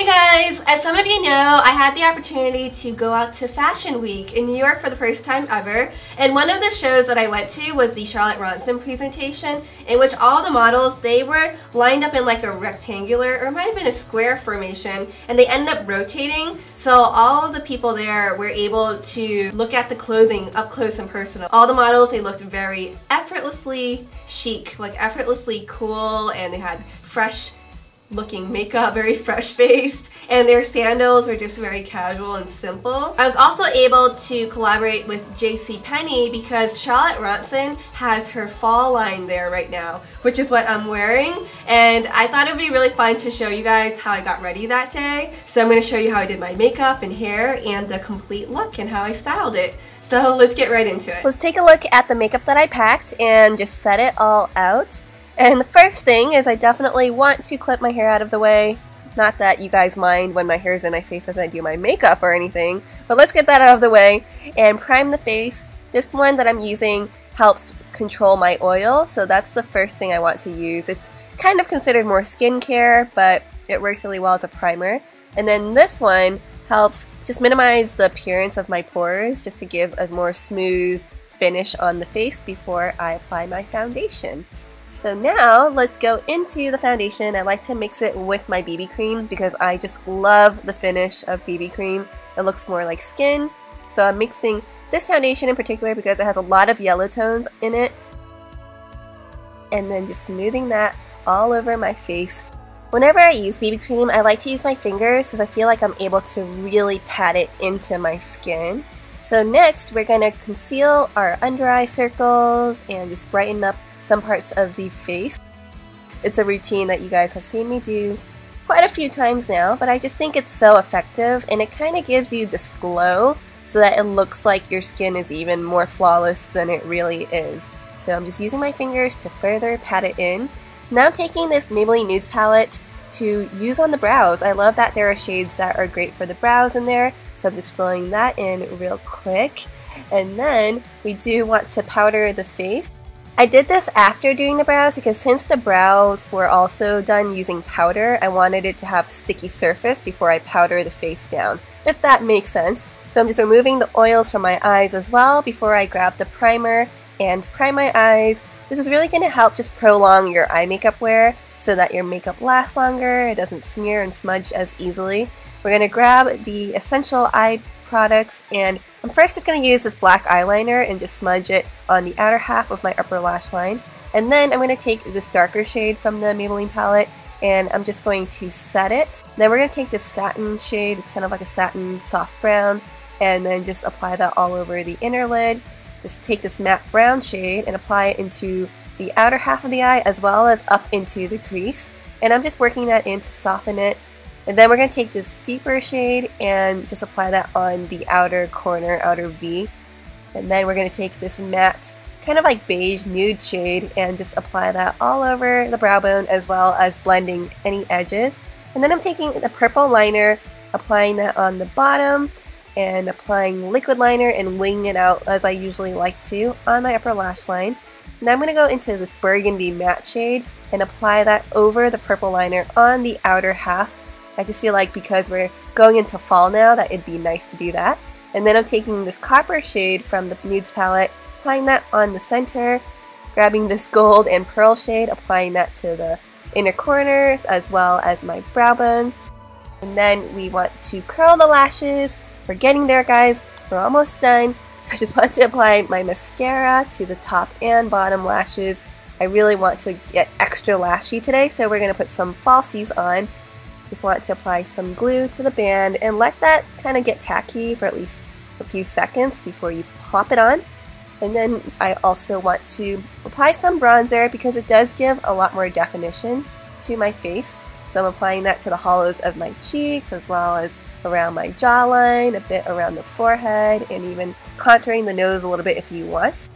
Hey guys! As some of you know, I had the opportunity to go out to Fashion Week in New York for the first time ever, and one of the shows that I went to was the Charlotte Ronson presentation, in which all the models, they were lined up in like a rectangular, or it might have been a square formation, and they ended up rotating, so all of the people there were able to look at the clothing up close and personal. All the models, they looked very effortlessly chic, like effortlessly cool, and they had fresh looking makeup, very fresh faced, and their sandals were just very casual and simple. I was also able to collaborate with JCPenney because Charlotte Ronson has her fall line there right now, which is what I'm wearing, and I thought it would be really fun to show you guys how I got ready that day. So I'm going to show you how I did my makeup and hair and the complete look and how I styled it. So let's get right into it. Let's take a look at the makeup that I packed and just set it all out. And the first thing is I definitely want to clip my hair out of the way. Not that you guys mind when my hair's in my face as I do my makeup or anything, but let's get that out of the way and prime the face. This one that I'm using helps control my oil, so that's the first thing I want to use. It's kind of considered more skincare, but it works really well as a primer. And then this one helps just minimize the appearance of my pores, just to give a more smooth finish on the face before I apply my foundation. So now let's go into the foundation. I like to mix it with my BB cream because I just love the finish of BB cream. It looks more like skin. So I'm mixing this foundation in particular because it has a lot of yellow tones in it. And then just smoothing that all over my face. Whenever I use BB cream, I like to use my fingers because I feel like I'm able to really pat it into my skin. So next we're going to conceal our under eye circles and just brighten up some parts of the face. It's a routine that you guys have seen me do quite a few times now, but I just think it's so effective and it kind of gives you this glow so that it looks like your skin is even more flawless than it really is. So I'm just using my fingers to further pat it in. Now I'm taking this Maybelline Nudes palette to use on the brows. I love that there are shades that are great for the brows in there, so I'm just filling that in real quick. And then we do want to powder the face. I did this after doing the brows because since the brows were also done using powder, I wanted it to have a sticky surface before I powder the face down, if that makes sense. So I'm just removing the oils from my eyes as well before I grab the primer and prime my eyes. This is really going to help just prolong your eye makeup wear so that your makeup lasts longer, it doesn't smear and smudge as easily. We're going to grab the essential eye products, and I'm first just going to use this black eyeliner and just smudge it on the outer half of my upper lash line. And then I'm going to take this darker shade from the Maybelline palette and I'm just going to set it. Then we're going to take this satin shade, it's kind of like a satin soft brown, and then just apply that all over the inner lid. Just take this matte brown shade and apply it into the outer half of the eye as well as up into the crease. And I'm just working that in to soften it. And then we're going to take this deeper shade and just apply that on the outer corner, outer V. And then we're going to take this matte, kind of like beige nude shade and just apply that all over the brow bone as well as blending any edges. And then I'm taking the purple liner, applying that on the bottom and applying liquid liner and winging it out as I usually like to on my upper lash line. Now I'm going to go into this burgundy matte shade and apply that over the purple liner on the outer half. I just feel like because we're going into fall now that it'd be nice to do that. And then I'm taking this copper shade from the Nudes palette, applying that on the center, grabbing this gold and pearl shade, applying that to the inner corners as well as my brow bone. And then we want to curl the lashes. We're getting there, guys. We're almost done. I just want to apply my mascara to the top and bottom lashes. I really want to get extra lashy today, so we're going to put some falsies on. Just want to apply some glue to the band and let that kind of get tacky for at least a few seconds before you plop it on. And then I also want to apply some bronzer because it does give a lot more definition to my face. So I'm applying that to the hollows of my cheeks as well as around my jawline, a bit around the forehead, and even contouring the nose a little bit if you want.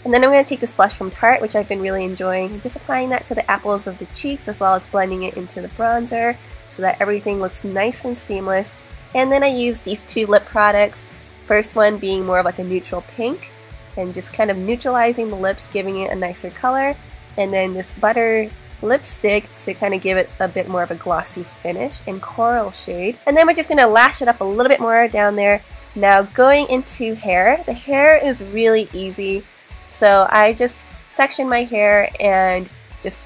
And then I'm going to take this blush from Tarte, which I've been really enjoying, and just applying that to the apples of the cheeks as well as blending it into the bronzer so that everything looks nice and seamless. And then I use these two lip products, first one being more of like a neutral pink and just kind of neutralizing the lips, giving it a nicer color. And then this butter lipstick to kind of give it a bit more of a glossy finish in coral shade. And then we're just going to lash it up a little bit more down there. Now going into hair, the hair is really easy. So I just sectioned my hair and just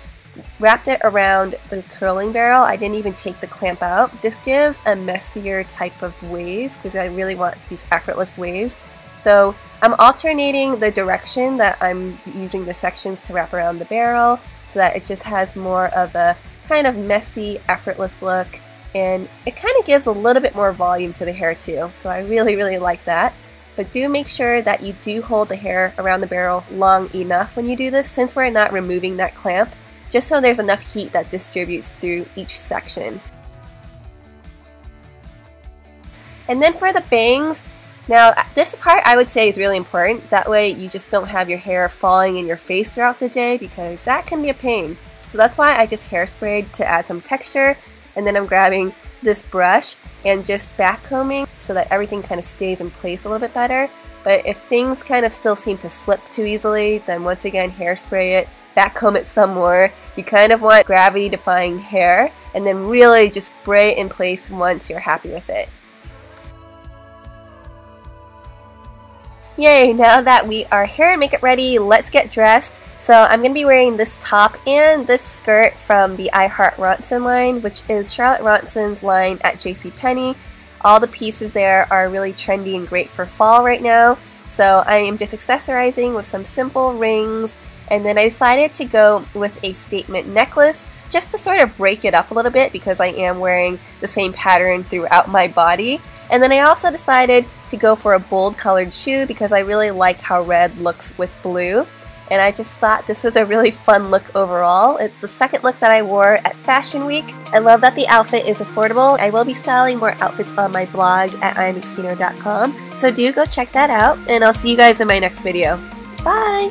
wrapped it around the curling barrel. I didn't even take the clamp out. This gives a messier type of wave because I really want these effortless waves. So I'm alternating the direction that I'm using the sections to wrap around the barrel so that it just has more of a kind of messy, effortless look, and it kind of gives a little bit more volume to the hair too. So I really like that. But do make sure that you do hold the hair around the barrel long enough when you do this, since we're not removing that clamp, just so there's enough heat that distributes through each section. And then for the bangs, now this part I would say is really important. That way you just don't have your hair falling in your face throughout the day, because that can be a pain. So that's why I just hairsprayed to add some texture, and then I'm grabbing this brush and just back combing so that everything kind of stays in place a little bit better. But if things kind of still seem to slip too easily, then once again hairspray it, back comb it some more. You kind of want gravity defying hair, and then really just spray it in place once you're happy with it. Yay, now that we are hair and makeup ready, let's get dressed. So I'm going to be wearing this top and this skirt from the I Heart Ronson line, which is Charlotte Ronson's line at JCPenney. All the pieces there are really trendy and great for fall right now. So I am just accessorizing with some simple rings, and then I decided to go with a statement necklace just to sort of break it up a little bit because I am wearing the same pattern throughout my body. And then I also decided to go for a bold colored shoe because I really like how red looks with blue. And I just thought this was a really fun look overall. It's the second look that I wore at Fashion Week. I love that the outfit is affordable. I will be styling more outfits on my blog at xteeener.com. So do go check that out, and I'll see you guys in my next video. Bye!